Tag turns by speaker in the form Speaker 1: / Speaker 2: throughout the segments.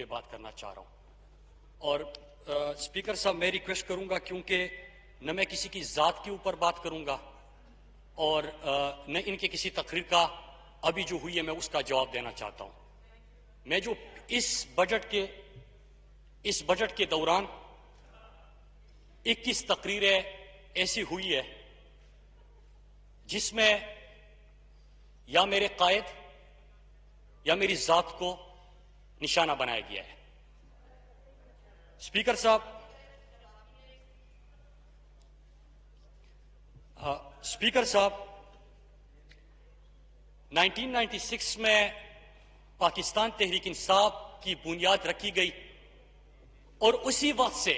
Speaker 1: पे बात करना चाह रहा हूं। और स्पीकर साहब, मैं रिक्वेस्ट करूंगा, क्योंकि न मैं किसी की जात के ऊपर बात करूंगा और न इनके किसी तकरीर का अभी जो हुई है मैं उसका जवाब देना चाहता हूं। मैं जो इस बजट के दौरान 21 तकरीरें ऐसी हुई है जिसमें या मेरे कायद या मेरी जात को निशाना बनाया गया है। स्पीकर साहब, स्पीकर साहब, 1996 में पाकिस्तान तहरीक इंसाफ की बुनियाद रखी गई और उसी वक्त से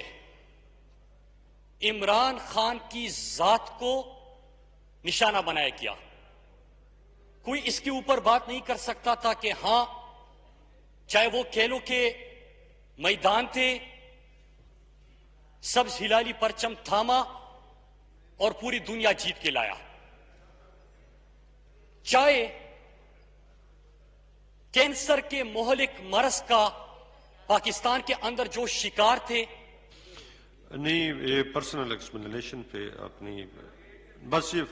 Speaker 1: इमरान खान की जात को निशाना बनाया गया। कोई इसके ऊपर बात नहीं कर सकता था कि हां, चाहे वो खेलों के मैदान थे, सब्ज हिलाली परचम थामा और पूरी दुनिया जीत के लाया, चाहे कैंसर के मोहलिक मरज का पाकिस्तान के अंदर जो शिकार थे।
Speaker 2: नहीं, ये पर्सनल एक्सप्लेनेशन पे अपनी बस ये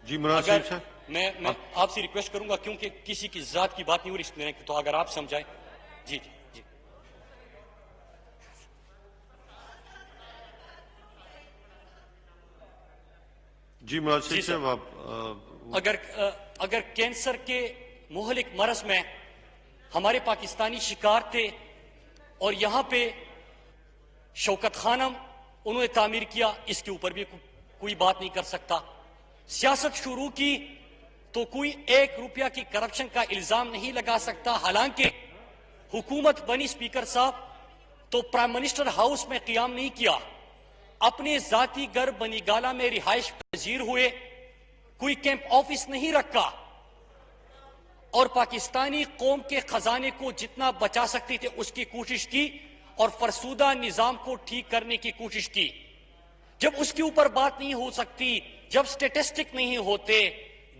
Speaker 2: जी मुनासिब
Speaker 1: अगर मैं आपसे रिक्वेस्ट करूंगा, क्योंकि किसी की जात की बात नहीं हो रही, तो अगर आप समझाएं। जी जी जी
Speaker 2: जी मुनासिब साहब, आप
Speaker 1: अगर कैंसर के मोहलिक मरज में हमारे पाकिस्तानी शिकार थे और यहां पे शौकत खानम उन्होंने तामीर किया, इसके ऊपर भी कोई बात नहीं कर सकता। सियासत शुरू की तो कोई 1 रुपया की करप्शन का इल्जाम नहीं लगा सकता। हालांकि हुकूमत बनी स्पीकर साहब तो प्राइम मिनिस्टर हाउस में क़याम नहीं किया, अपने जाती घर बनीगाला में रिहाइश पजीर हुए, कोई कैंप ऑफिस नहीं रखा और पाकिस्तानी कौम के खजाने को जितना बचा सकते थे उसकी कोशिश की और फरसूदा निजाम को ठीक करने की कोशिश की। जब उसके ऊपर बात नहीं हो सकती, जब स्टेटिस्टिक नहीं होते,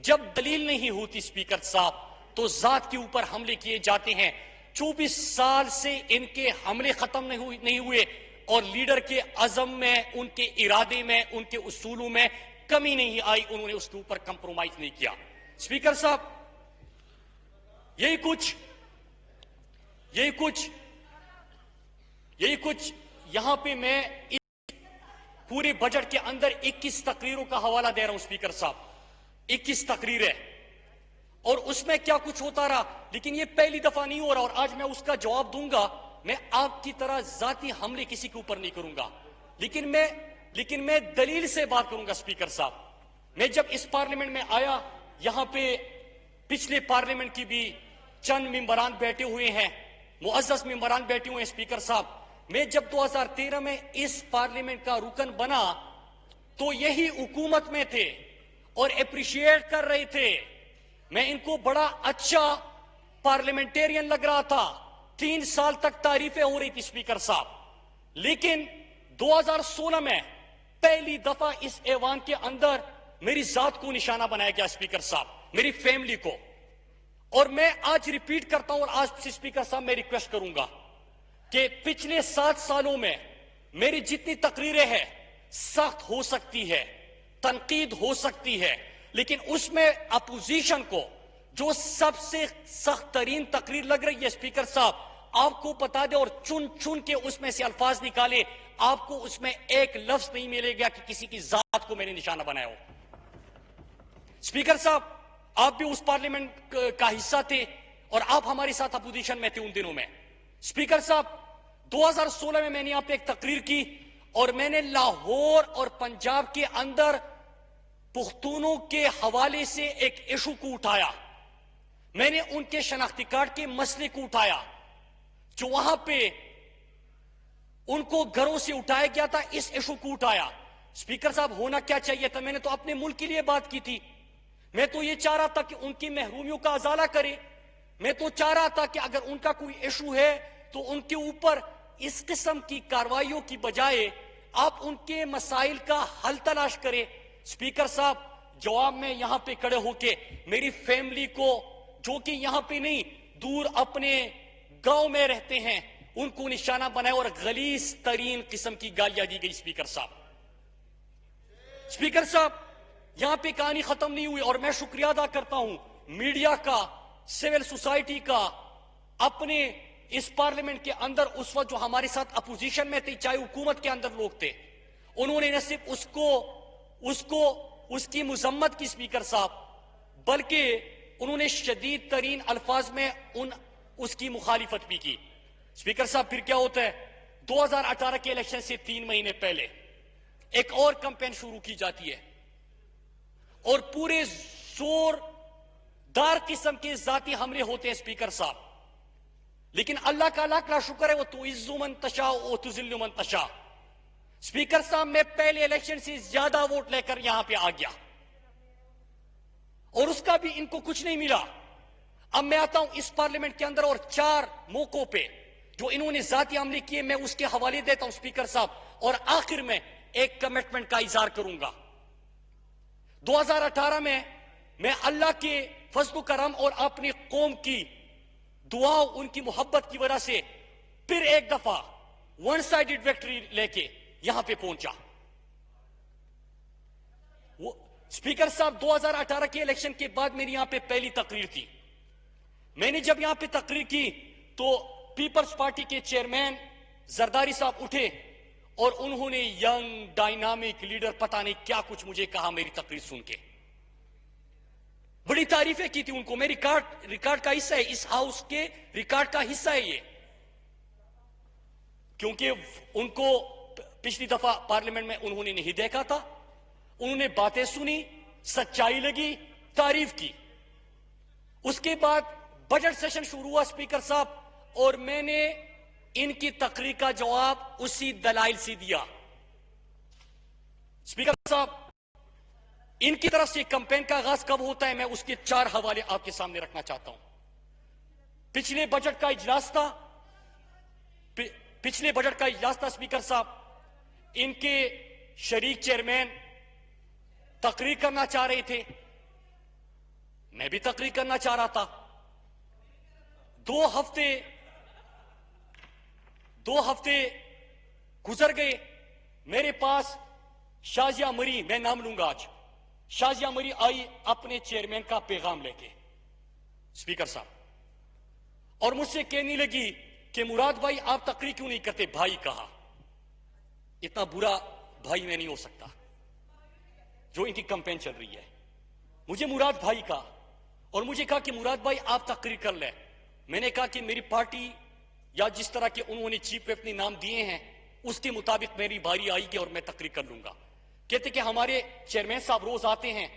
Speaker 1: जब दलील नहीं होती स्पीकर साहब, तो जात के ऊपर हमले किए जाते हैं। 24 साल से इनके हमले खत्म नहीं हुए और लीडर के अज़म में, उनके इरादे में, उनके उसूलों में कमी नहीं आई, उन्होंने उसके ऊपर कंप्रोमाइज नहीं किया। स्पीकर साहब, यही कुछ यहां पे मैं पूरे बजट के अंदर 21 तकरीरों का हवाला दे रहा हूं स्पीकर साहब, 21 तकरीरें, और उसमें क्या कुछ होता रहा। लेकिन ये पहली दफा नहीं हो रहा और आज मैं उसका जवाब दूंगा। मैं आपकी तरह जाती हमले किसी के ऊपर नहीं करूंगा, लेकिन मैं दलील से बात करूंगा स्पीकर साहब। मैं जब इस पार्लियामेंट में आया, यहां पे पिछले पार्लियामेंट की भी चंद मेंबरान बैठे हुए हैं, मुअज़्ज़ज़ मेंबरान बैठे हुए हैं स्पीकर साहब। मैं जब 2013 में इस पार्लियामेंट का रुकन बना तो यही हुकूमत में थे और अप्रिशिएट कर रहे थे। मैं इनको बड़ा अच्छा पार्लियामेंटेरियन लग रहा था, 3 साल तक तारीफें हो रही थी स्पीकर साहब। लेकिन 2016 में पहली दफा इस ऐवान के अंदर मेरी जात को निशाना बनाया गया स्पीकर साहब, मेरी फैमिली को। और मैं आज रिपीट करता हूं और आज से स्पीकर साहब मैं रिक्वेस्ट करूंगा कि पिछले 7 सालों में मेरी जितनी तकरीरें हैं, सख्त हो सकती है, तनकीद हो सकती है, लेकिन उसमें अपोजिशन को जो सबसे सख्त तरीन तकरीर लग रही है स्पीकर साहब, आपको बता दे और चुन चुन के उसमें से अल्फाज निकाले, आपको उसमें एक लफ्ज नहीं मिलेगा कि किसी की जात को मैंने निशाना बनाया हो। स्पीकर साहब, आप भी उस पार्लियामेंट का हिस्सा थे और आप हमारे साथ अपोजिशन में थे उन दिनों में। स्पीकर साहब, 2016 में मैंने यहां पे एक तकरीर की और मैंने लाहौर और पंजाब के अंदर पुख्तूनों के हवाले से एक इशू को उठाया। मैंने उनके शनाख्ती कार्ड के मसले को उठाया जो वहां पे उनको घरों से उठाया गया था, इस इशू को उठाया। स्पीकर साहब, होना क्या चाहिए था, मैंने तो अपने मुल्क के लिए बात की थी। मैं तो ये चाह रहा था कि उनकी महरूमियों का अजाला करे। मैं तो चाह रहा था कि अगर उनका कोई इशू है तो उनके ऊपर इस किस्म की कार्रवाइयों की बजाय आप उनके मसाइल का हल तलाश करें। स्पीकर साहब, जवाब में यहां पे खड़े होके मेरी फैमिली को, जो कि यहां पे नहीं, दूर अपने गांव में रहते हैं उनको निशाना बनाया और गलीज तरीन किस्म की गालियां दी गई। स्पीकर साहब यहां पे कहानी खत्म नहीं हुई और मैं शुक्रिया अदा करता हूं मीडिया का, सिविल सोसाइटी का, अपने इस पार्लियामेंट के अंदर उस वक्त जो हमारे साथ अपोजिशन में थे, चाहे हुकूमत के अंदर लोग थे, उन्होंने न सिर्फ उसकी मुजम्मत की स्पीकर साहब, बल्कि उन्होंने शदीद तरीन अल्फाज में उसकी मुखालिफत भी की। स्पीकर साहब फिर क्या होता है, 2018 के इलेक्शन से 3 महीने पहले एक और कैंपेन शुरू की जाती है और पूरे जोरदार किस्म के जाती हमले होते हैं स्पीकर साहब। लेकिन अल्लाह का लाख लाख शुक्र है, वो तो इज्जु मन तशा वो तुजिल्लु मन तशा। स्पीकर साहब मैं पहले इलेक्शन से ज्यादा वोट लेकर यहां पे आ गया और उसका भी इनको कुछ नहीं मिला। अब मैं आता हूं इस पार्लियामेंट के अंदर और 4 मौकों पे जो इन्होंने जाती हमले किए मैं उसके हवाले देता हूं स्पीकर साहब, और आखिर में एक कमिटमेंट का इजहार करूंगा। 2018 में मैं अल्लाह के फजल करम और अपनी कौम की दुआ, उनकी मोहब्बत की वजह से फिर एक दफा 1 साइडेड विक्ट्री लेके यहां पे पहुंचा। वो स्पीकर साहब 2018 के इलेक्शन के बाद मेरी यहां पे पहली तकरीर थी। मैंने जब यहां पे तकरीर की तो पीपल्स पार्टी के चेयरमैन जरदारी साहब उठे और उन्होंने यंग डायनामिक लीडर पता नहीं क्या कुछ मुझे कहा मेरी तकरीर सुन के। बड़ी तारीफें की थी उनको। मैं रिकॉर्ड का हिस्सा है, इस हाउस के रिकॉर्ड का हिस्सा है ये, क्योंकि उनको पिछली दफा पार्लियामेंट में उन्होंने नहीं देखा था। उन्होंने बातें सुनी, सच्चाई लगी, तारीफ की। उसके बाद बजट सेशन शुरू हुआ स्पीकर साहब, और मैंने इनकी तकरीर का जवाब उसी दलाइल से दिया। स्पीकर साहब इनकी तरफ से कैंपेन का आगाज कब होता है, मैं उसके 4 हवाले आपके सामने रखना चाहता हूं। पिछले बजट का इजलास था स्पीकर साहब, इनके शरीक चेयरमैन तकरीर करना चाह रहे थे, मैं भी तकरीर करना चाह रहा था। 2 हफ्ते गुजर गए। मेरे पास शाजिया मरी, मैं नाम लूंगा आज, शाजिया मरी आई अपने चेयरमैन का पैगाम लेके स्पीकर साहब, और मुझसे कहने लगी कि मुराद भाई आप तकरीर क्यों नहीं करते। भाई कहा, इतना बुरा भाई मैं नहीं हो सकता जो इनकी कैंपेन चल रही है। मुझे मुराद भाई कहा और मुझे कहा कि मुराद भाई आप तकरीर कर ले। मैंने कहा कि मेरी पार्टी या जिस तरह के उन्होंने चीफ व्हिप ने नाम दिए हैं उसके मुताबिक मेरी बारी आएगी और मैं तकरीर कर लूंगा। कहते कि हमारे चेयरमैन साहब रोज आते हैं,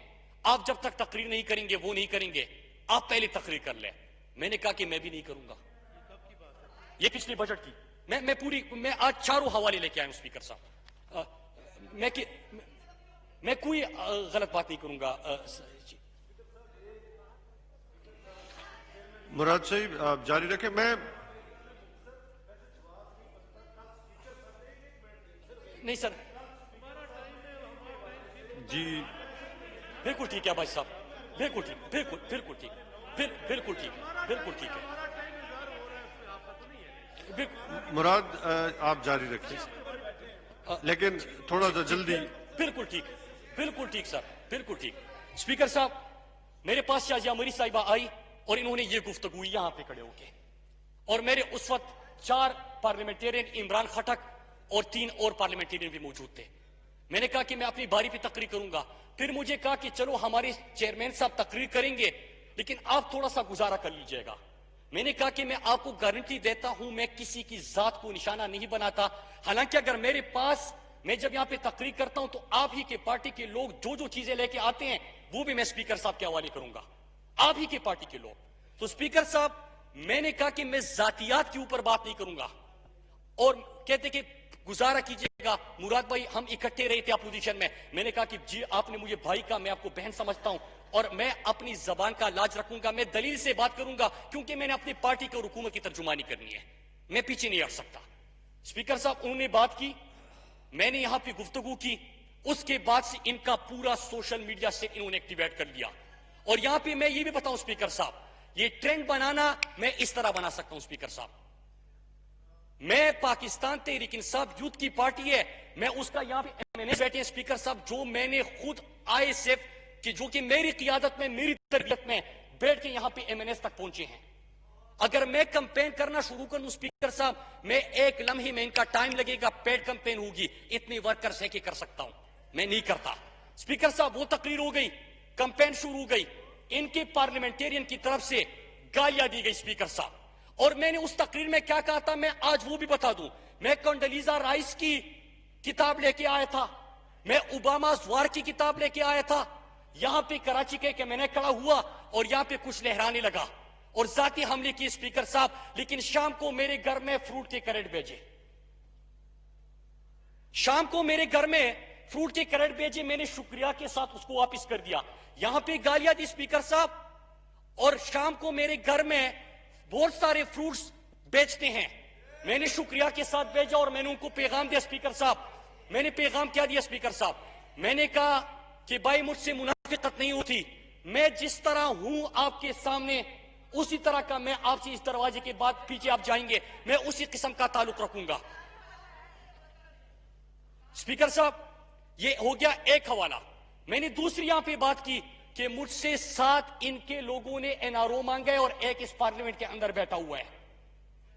Speaker 1: आप जब तक तकरीर नहीं करेंगे वो नहीं करेंगे, आप पहले तकरीर कर ले। मैंने कहा कि मैं भी नहीं करूंगा। ये पिछले बजट की मैं आज 4 हवाले लेके आया हूं स्पीकर साहब। मैं कोई गलत बात नहीं करूंगा।
Speaker 2: मुराद साहब आप जारी रखें। मैं
Speaker 1: नहीं सर,
Speaker 2: जी
Speaker 1: बिल्कुल ठीक है भाई साहब, बिल्कुल ठीक, बिल्कुल ठीक, बिल्कुल ठीक, बिल्कुल ठीक है।
Speaker 2: मुराद आप जारी रखें, लेकिन थोड़ा सा जल्दी।
Speaker 1: बिल्कुल ठीक सर, बिल्कुल ठीक। स्पीकर साहब मेरे पास शाजिया मरी साहिबा आई और इन्होंने ये गुफ्तगू यहां पे खड़े होके, और मेरे उस वक्त 4 पार्लियामेंटेरियन, इमरान खटक और 3 और पार्लियामेंटेरियन भी मौजूद थे। मैंने कहा कि मैं अपनी बारी पे तकरीर करूंगा। फिर मुझे कहा कि चलो हमारे चेयरमैन साहब तकरीर करेंगे, लेकिन आप थोड़ा सा गुजारा कर लीजिएगा। मैंने कहा कि मैं आपको गारंटी देता हूं मैं किसी की जात को निशाना नहीं बनाता। हालांकि अगर मेरे पास, मैं जब यहां पे तकरीर करता हूं तो आप ही के पार्टी के लोग जो जो चीजें लेके आते हैं वो भी मैं स्पीकर साहब के हवाले करूंगा, आप ही के पार्टी के लोग। तो स्पीकर साहब मैंने कहा कि मैं जातियात के ऊपर बात नहीं करूंगा, और कहते कि गुजारा कीजिएगा मुराद भाई हम इकट्ठे रहे थे अपोजिशन में। मैंने कहा कि जी आपने मुझे भाई का, मैं आपको बहन समझता हूं और मैं अपनी जबान का लाज रखूंगा, मैं दलील से बात करूंगा, क्योंकि मैंने अपनी पार्टी की और हुकूमत की तर्जुमानी करनी है, मैं पीछे नहीं हट सकता। स्पीकर साहब उन्होंने बात की, मैंने यहां पर गुफ्तगू की, उसके बाद से इनका पूरा सोशल मीडिया से इन्होंने एक्टिवेट कर लिया। और यहां पर मैं ये भी बताऊं स्पीकर साहब, ये ट्रेंड बनाना मैं इस तरह बना सकता हूं स्पीकर साहब। मैं पाकिस्तान तहरीक इंसाफ यूथ की पार्टी है, मैं उसका यहां पे एमएनए बैठे हैं स्पीकर साहब, जो मैंने खुद आईएसएफ की, जो कि मेरी क़ियादत में, मेरी तरबियत में बैठ के यहां पे एमएनएस तक पहुंचे हैं। अगर मैं कंपेन करना शुरू करूं स्पीकर साहब, मैं एक लम्हे में, इनका टाइम लगेगा, पेड कंपेन होगी, इतने वर्कर्स है कि कर सकता हूं, मैं नहीं करता स्पीकर साहब। वो तकरीर हो गई, कंपेन शुरू हो गई, इनके पार्लियामेंटेरियन की तरफ से गालियां दी गई स्पीकर साहब। और मैंने उस तकरीर में क्या कहा था, मैं आज वो भी बता दूं। मैं कंडोलीजा राइस की किताब लेके आया था, मैं ओबामा वार की किताब लेके आया था, यहां पे कराची के मैंने खड़ा हुआ और यहां पे कुछ लहराने लगा और जाती हमले किए स्पीकर साहब। लेकिन शाम को मेरे घर में फ्रूट के कैरेट भेजे, शाम को मेरे घर में फ्रूट के कैरेट भेजे, मैंने शुक्रिया के साथ उसको वापस कर दिया। यहां पे गालियां दी स्पीकर साहब, और शाम को मेरे घर में बहुत सारे फ्रूट्स बेचते हैं, मैंने शुक्रिया के साथ भेजा और मैंने उनको पैगाम दिया स्पीकर साहब। मैंने पैगाम क्या दिया स्पीकर साहब, मैंने कहा कि भाई मुझसे मुनाफिकत नहीं होती, मैं जिस तरह हूं आपके सामने उसी तरह का मैं आपसे, इस दरवाजे के बाद पीछे आप जाएंगे, मैं उसी किस्म का ताल्लुक रखूंगा स्पीकर साहब। ये हो गया एक हवाला। मैंने दूसरी यहां पे बात की कि मुझसे 7 इनके लोगों ने एनआरओ मांगा है और एक इस पार्लियामेंट के अंदर बैठा हुआ है।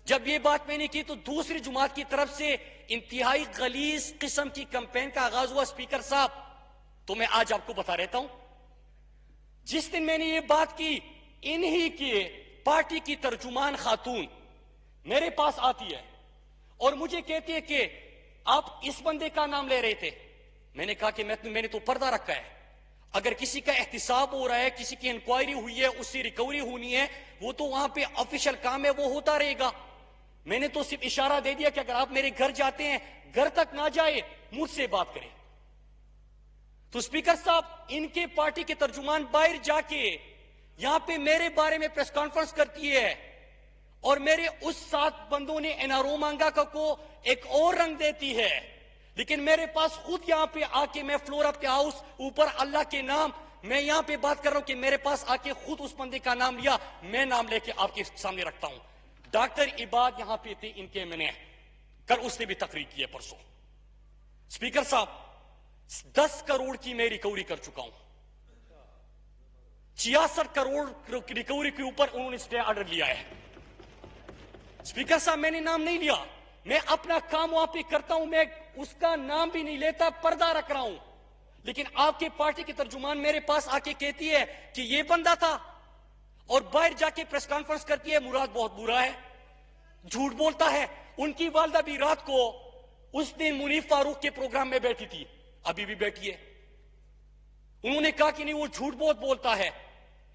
Speaker 1: जब ये बात मैंने की तो दूसरी जुमात की तरफ से इंतहाई गलीज किस्म की कंपेन का आगाज हुआ स्पीकर साहब। तो मैं आज आपको बता रहता हूं, जिस दिन मैंने ये बात की, इन्हीं के पार्टी की तर्जुमान खातून मेरे पास आती है और मुझे कहती है कि आप इस बंदे का नाम ले रहे थे। मैंने कहा कि मैंने तो पर्दा रखा है, अगर किसी का एहतिसाब हो रहा है, किसी की इंक्वायरी हुई है, उससे रिकवरी होनी है, वो तो वहां पे ऑफिशियल काम है, वो होता रहेगा। मैंने तो सिर्फ इशारा दे दिया कि अगर आप मेरे घर जाते हैं, घर तक ना जाए, मुझसे बात करें। तो स्पीकर साहब, इनके पार्टी के तर्जुमान बाहर जाके यहां पे मेरे बारे में प्रेस कॉन्फ्रेंस करती है और मेरे उस 7 बंदों ने एनआरओ मांगा को एक और रंग देती है। लेकिन मेरे पास खुद यहां पे आके, मैं फ्लोर ऑफ द हाउस ऊपर अल्लाह के नाम, मैं यहां पे बात कर रहा हूं कि मेरे पास आके खुद उस बंदे का नाम लिया, मैं नाम लेके आपके सामने रखता हूं। डॉक्टर इबाद यहां पे थे, इनके मैंने कल उसने भी तकरीर की है परसों। स्पीकर साहब, 10 करोड़ की मैं रिकवरी कर चुका हूं, 66 करोड़ रिकवरी के ऊपर उन्होंने स्टे ऑर्डर लिया है। स्पीकर साहब, मैंने नाम नहीं लिया, मैं अपना काम वहां पे करता हूं, मैं उसका नाम भी नहीं लेता, पर्दा रख रहा हूं। लेकिन आपके पार्टी की तर्जुमान मेरे पास आके कहती है कि ये बंदा था, और बाहर जाके प्रेस कॉन्फ्रेंस करती है मुराद बहुत बुरा है, झूठ बोलता है। उनकी वालदा भी रात को उस दिन मुनीफ फारूक के प्रोग्राम में बैठी थी, अभी भी बैठी है। उन्होंने कहा कि नहीं वो झूठ बहुत बोलता है।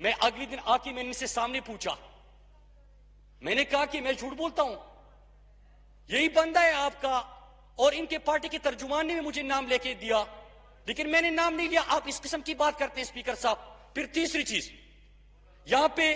Speaker 1: मैं अगले दिन आके मैंने इनसे सामने पूछा, मैंने कहा कि मैं झूठ बोलता हूं, यही बंदा है आपका, और इनके पार्टी के तर्जुमान ने भी मुझे नाम लेके दिया, लेकिन मैंने नाम नहीं लिया। आप इस किस्म की बात करते हैं स्पीकर साहब। फिर तीसरी चीज, यहां पे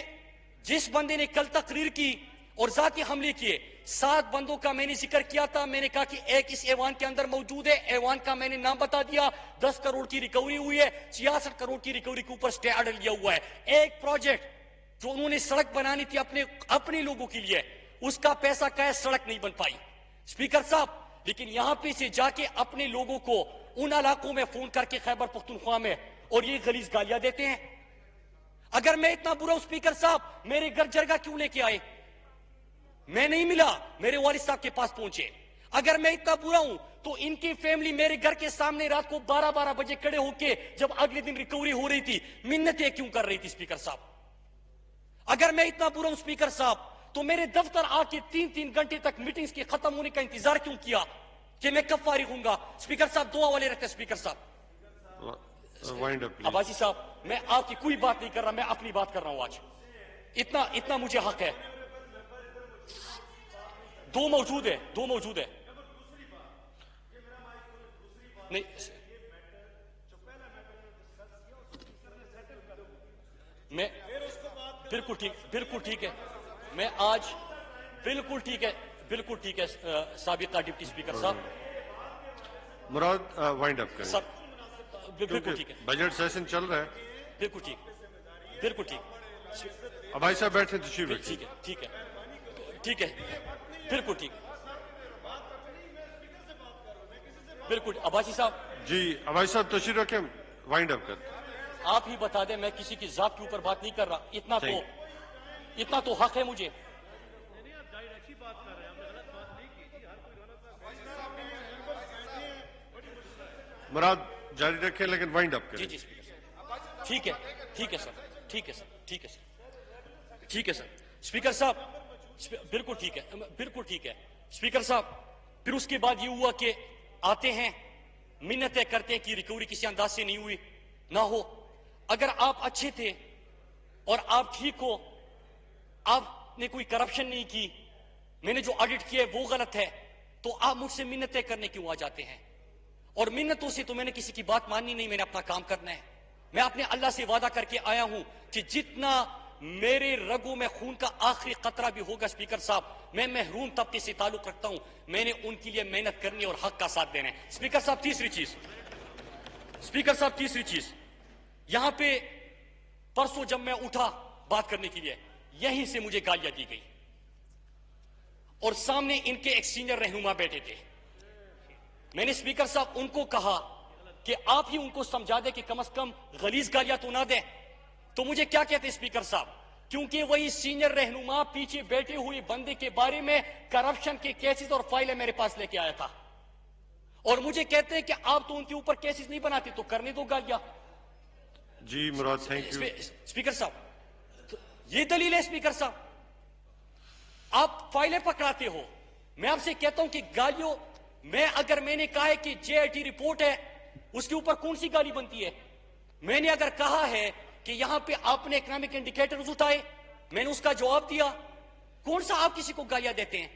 Speaker 1: जिस बंदे ने कल तकरीर की और जाती हमले किए, 7 बंदों का मैंने जिक्र किया था। मैंने कहा कि एक इस ऐवान के अंदर मौजूद है, ऐवान का मैंने नाम बता दिया। 10 करोड़ की रिकवरी हुई है, 66 करोड़ की रिकवरी के ऊपर स्टे ऑर्डर लिया हुआ है। एक प्रोजेक्ट जो उन्होंने सड़क बनानी थी अपने लोगों के लिए, उसका पैसा का है, सड़क नहीं बन पाई स्पीकर साहब। लेकिन यहां पे से जाके अपने लोगों को उन इलाकों में फोन करके खैबर पख्तूनख्वा में, और ये गलीज गालियां देते हैं। अगर मैं इतना बुरा हूं स्पीकर साहब, मेरे घर जरगा क्यों लेके आए? मैं नहीं मिला, मेरे वालिद साहब के पास पहुंचे। अगर मैं इतना बुरा हूं तो इनकी फैमिली मेरे घर के सामने रात को 12-12 बजे खड़े होके, जब अगले दिन रिकवरी हो रही थी, मिन्नतें क्यों कर रही थी स्पीकर साहब? अगर मैं इतना बुरा हूं स्पीकर साहब, तो मेरे दफ्तर आके 3-3 घंटे तक मीटिंग्स के खत्म होने का इंतजार क्यों किया कि मैं कब फारिग होऊंगा? स्पीकर साहब, 2 हवाले रखते स्पीकर साहब। अब्बासी साहब, मैं आपकी कोई बात नहीं कर रहा, मैं अपनी बात कर रहा हूं आज। इतना मुझे हक है। 2 मौजूद है, 2 मौजूद है। नहीं, मैं बिल्कुल ठीक है। मैं आज बिल्कुल ठीक है साबिका डिप्टी स्पीकर साहब।
Speaker 2: मुराद वाइंड अप करें
Speaker 1: सब बिल्कुल ठीक है।
Speaker 2: बजट सेशन चल रहा है।
Speaker 1: बिल्कुल ठीक।
Speaker 2: अब भाई साहब बैठे तशरीफ रखिए।
Speaker 1: ठीक है, ठीक है, ठीक है, बिल्कुल ठीक है, बिल्कुल। अब्बासी साहब
Speaker 2: जी अब भाई साहब तशरीफ रखें, वाइंड अप कर।
Speaker 1: आप ही बता दें, मैं किसी की जात के ऊपर बात नहीं कर रहा, इतना तो हक है मुझे।
Speaker 2: मुराद जारी रखें लेकिन वाइंड अप
Speaker 1: जी
Speaker 2: करें।
Speaker 1: जी स्पीकर साहब, ठीक है, ठीक है सर, ठीक है सर, ठीक है सर, ठीक है सर। स्पीकर साहब बिल्कुल ठीक है, बिल्कुल ठीक है स्पीकर साहब। फिर उसके बाद ये हुआ कि आते हैं, मिन्नतें करते हैं कि रिकवरी किसी अंदाज से नहीं हुई ना हो। अगर आप अच्छे थे और आप ठीक हो, आपने कोई करप्शन नहीं की, मैंने जो ऑडिट किया है वो गलत है, तो आप मुझसे मिन्नतें करने क्यों आ जाते हैं? और मिन्नतों से तो मैंने किसी की बात माननी नहीं, मैंने अपना काम करना है। मैं अपने अल्लाह से वादा करके आया हूं कि जितना मेरे रगों में खून का आखिरी कतरा भी होगा स्पीकर साहब, मैं महरूम तबके से ताल्लुक रखता हूं, मैंने उनके लिए मेहनत करनी और हक का साथ देना है। स्पीकर साहब तीसरी चीज, स्पीकर साहब तीसरी चीज, यहां पे परसों जब मैं उठा बात करने के लिए, यहीं से मुझे गालियां दी गई और सामने इनके एक सीनियर रहनुमा बैठे थे। मैंने स्पीकर साहब उनको कहा कि आप ही उनको समझा दें कि कम से कम गलीज गालियां तो ना दें। तो मुझे क्या कहते स्पीकर साहब, क्योंकि वही सीनियर रहनुमा पीछे बैठे हुए बंदे के बारे में करप्शन के केसेस और फाइलें मेरे पास लेके आया था, और मुझे कहते हैं कि आप तो उनके ऊपर केसेस नहीं बनाते, तो करने दो गालियां।
Speaker 2: जी मुराद थैंक यू।
Speaker 1: स्पीकर साहब तो ये दलील है स्पीकर साहब, आप फाइलें पकड़ाते हो। मैं आपसे कहता हूं कि गालियों में, अगर मैंने कहा है कि जेआईटी रिपोर्ट है, उसके ऊपर कौन सी गाली बनती है? मैंने अगर कहा है कि यहां पे आपने इकोनॉमिक इंडिकेटर्स उठाए, मैंने उसका जवाब दिया, कौन सा आप किसी को गालियां देते हैं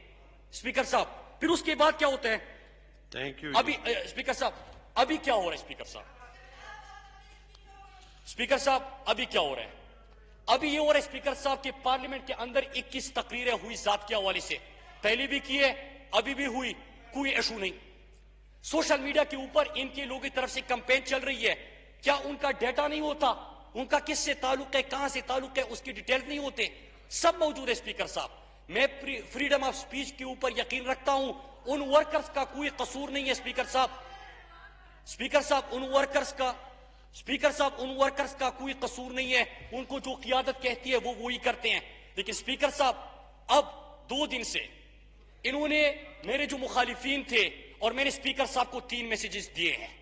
Speaker 1: स्पीकर साहब? फिर उसके बाद क्या होता है?
Speaker 2: Thank you.
Speaker 1: अभी स्पीकर साहब अभी क्या हो रहा है स्पीकर साहब? स्पीकर साहब अभी क्या हो रहा है? अभी ये हो रहा है स्पीकर साहब के पार्लियामेंट के अंदर 21 तकरीरें हुई जात के हवाले से, पहले भी की है, अभी भी हुई, कोई इशू नहीं। सोशल मीडिया के ऊपर इनके लोगों की तरफ से कैंपेन चल रही है, क्या उनका डेटा नहीं होता? उनका किससे ताल्लुक है, कहां से ताल्लुक है, उसकी डिटेल नहीं होते? सब मौजूद है स्पीकर साहब। मैं फ्रीडम ऑफ स्पीच के ऊपर यकीन रखता हूं, उन वर्कर्स का कोई कसूर नहीं है स्पीकर साहब। स्पीकर साहब उन वर्कर्स का कोई कसूर नहीं है, उनको जो क़ियादत कहती है वो वही करते हैं। लेकिन स्पीकर साहब अब 2 दिन से इन्होंने मेरे जो मुखालिफिन थे, और मैंने स्पीकर साहब को 3 मैसेजेस दिए हैं,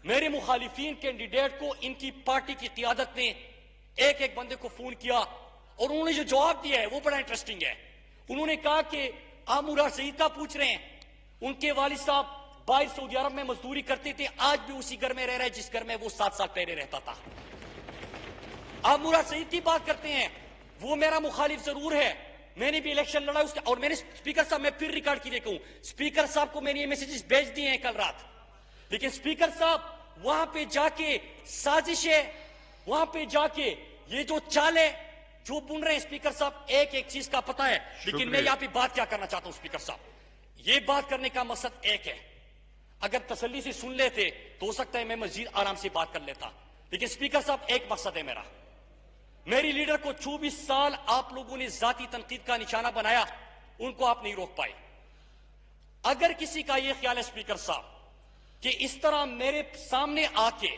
Speaker 1: मेरे मुखालिफिन कैंडिडेट को इनकी पार्टी की क़ियादत ने एक एक बंदे को फोन किया, और उन्होंने जो जवाब दिया है वो बड़ा इंटरेस्टिंग है। उन्होंने कहा कि आप मुराद सईद का पूछ रहे हैं, उनके वालिद साहब बाहर सऊदी अरब में मजदूरी करते थे, आज भी उसी घर में रह रहे हैं जिस घर में वो 7 साल पहले रहता था। आप मुराद सईद की बात करते हैं, वो मेरा मुखालिफ जरूर है, मैंने भी इलेक्शन लड़ा उसके, और मैंने स्पीकर साहब, मैं फिर रिकॉर्ड के लिए कहूं, स्पीकर साहब को मैंने ये मैसेजेस भेज दिए हैं कल रात। लेकिन स्पीकर साहब वहां पे जाके साजिशें, वहां पे जाके ये जो चाले जो बुन रहे हैं स्पीकर साहब, एक एक चीज का पता है। लेकिन मैं यहाँ पे बात क्या करना चाहता हूं स्पीकर साहब, ये बात करने का मकसद एक है, अगर तसल्ली से सुन लेते तो हो सकता है मैं मजीद आराम से बात कर लेता। लेकिन स्पीकर साहब एक मकसद है मेरा, मेरी लीडर को 24 साल आप लोगों ने जाती तनकीद का निशाना बनाया, उनको आप नहीं रोक पाए। अगर किसी का यह ख्याल है स्पीकर साहब कि इस तरह मेरे सामने आके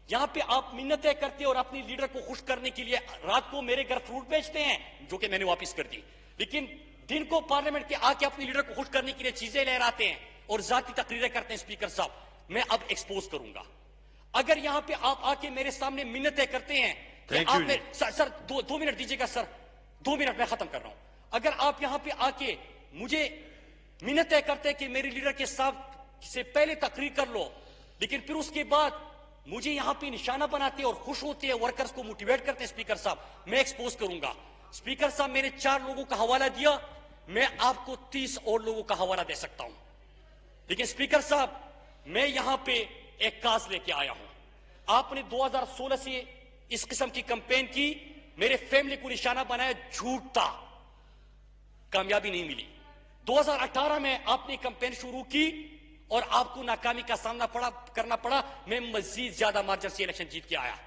Speaker 1: यहां पे आप मिन्नतें करते और अपनी लीडर को खुश करने के लिए रात को मेरे घर फ्रूट बेचते हैं, जो कि मैंने वापस कर दी, लेकिन दिन को पार्लियामेंट के आके अपनी लीडर को खुश करने के लिए चीजें लहराते हैं और जाती तकरीरें करते हैं, स्पीकर साहब मैं अब एक्सपोज करूंगा। अगर यहां पे आप आके मेरे सामने मिन्नतें करते हैं कि आप सर 2 मिनट दीजिएगा सर, 2 मिनट मैं खत्म कर रहा हूं। अगर आप यहां पे आके मुझे मिन्नतें करते हैं कि मेरी लीडर के साथ से पहले तकरीर कर लो, लेकिन फिर उसके बाद मुझे यहां पे निशाना बनाते और खुश होते हैं, वर्कर्स को मोटिवेट करते हैं, स्पीकर साहब मैं एक्सपोज करूंगा। स्पीकर साहब मैंने 4 लोगों का हवाला दिया, मैं आपको 30 और लोगों का हवाला दे सकता हूं। लेकिन स्पीकर साहब मैं यहां पे एक काज लेके आया हूं। आपने 2016 से इस किस्म की कैंपेन की, मेरे फैमिली को निशाना बनाया, झूठ था, कामयाबी नहीं मिली। 2018 में आपने कैंपेन शुरू की और आपको नाकामी का सामना करना पड़ा, मैं मजीद ज्यादा मार्जिन से इलेक्शन जीत के आया।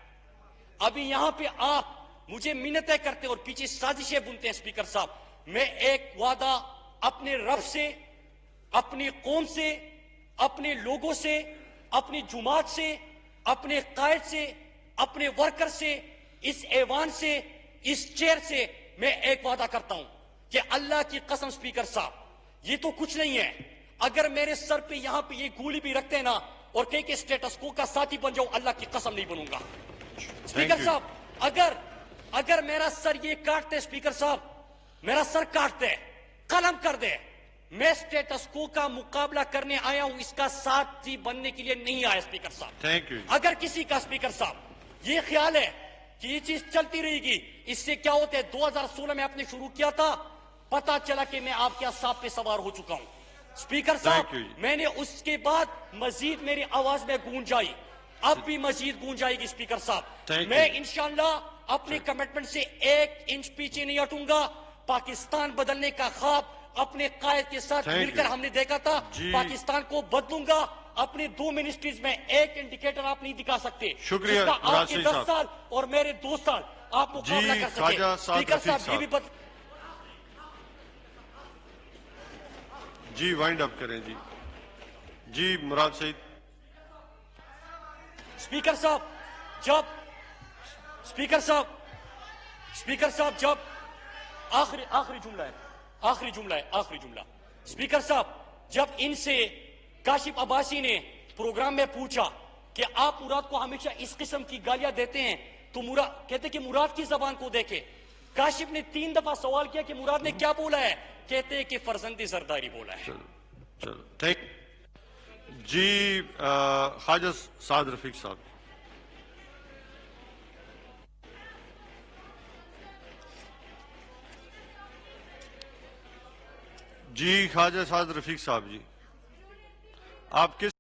Speaker 1: अभी यहां पे आप मुझे मिन्नतें करते और पीछे साजिशें बुनते हैं स्पीकर साहब। मैं एक वादा अपने रब से, अपनी कौम से, अपने लोगों से, अपनी जुमात से, अपने कायद से, अपने वर्कर से, इस ऐवान से, इस चेयर से मैं एक वादा करता हूं कि अल्लाह की कसम स्पीकर साहब, ये तो कुछ नहीं है। अगर मेरे सर पे यहां पे ये गोली भी रखते हैं ना और कहीं के स्टेटस को का साथी बन जाऊं, अल्लाह की कसम नहीं बनूंगा। स्पीकर साहब, अगर मेरा सर ये काटते स्पीकर साहब, मेरा सर काटते, कलम कर दे, मैं स्टेटस को का मुकाबला करने आया हूं, इसका साथी बनने के लिए नहीं आया स्पीकर साहब।
Speaker 2: Thank you.
Speaker 1: अगर किसी का स्पीकर साहब ये ख्याल है कि ये चीज चलती रहेगी, इससे क्या होता है, 2016 में आपने शुरू किया था, पता चला कि मैं आपके असाब पे सवार हो चुका हूं स्पीकर साहब। मैंने उसके बाद मजीद मेरी आवाज में गूंज आई, अब भी मजीद गूंज आएगी स्पीकर साहब। मैं इंशाअल्लाह अपने कमिटमेंट से 1 इंच पीछे नहीं हटूंगा। पाकिस्तान बदलने का ख्वाब अपने कायद के साथ मिलकर हमने देखा था, पाकिस्तान को बदलूंगा। अपने 2 मिनिस्ट्रीज में एक इंडिकेटर आप नहीं दिखा सकते,
Speaker 2: शुक्रिया।
Speaker 1: आपके 10 साल और मेरे 2 साल आप मुकाबला कर सके स्पीकर साहब। ये भी
Speaker 2: जी वाइंड अप करें जी। जी मुराद सईद।
Speaker 1: स्पीकर साहब जब जब आखिरी जुमला स्पीकर साहब, जब इनसे काशिफ अब्बासी ने प्रोग्राम में पूछा कि आप मुराद को हमेशा इस किस्म की गालियां देते हैं, तो मुराद कहते कि मुराद की जबान को देखे। काशिफ ने 3 दफा सवाल किया कि मुराद ने क्या बोला है, कहते हैं कि फरजंदी जरदारी बोला है।
Speaker 2: चलो थैंक जी। ख्वाजा साद रफीक साहब। जी ख्वाजा साद रफीक साहब जी, आप किस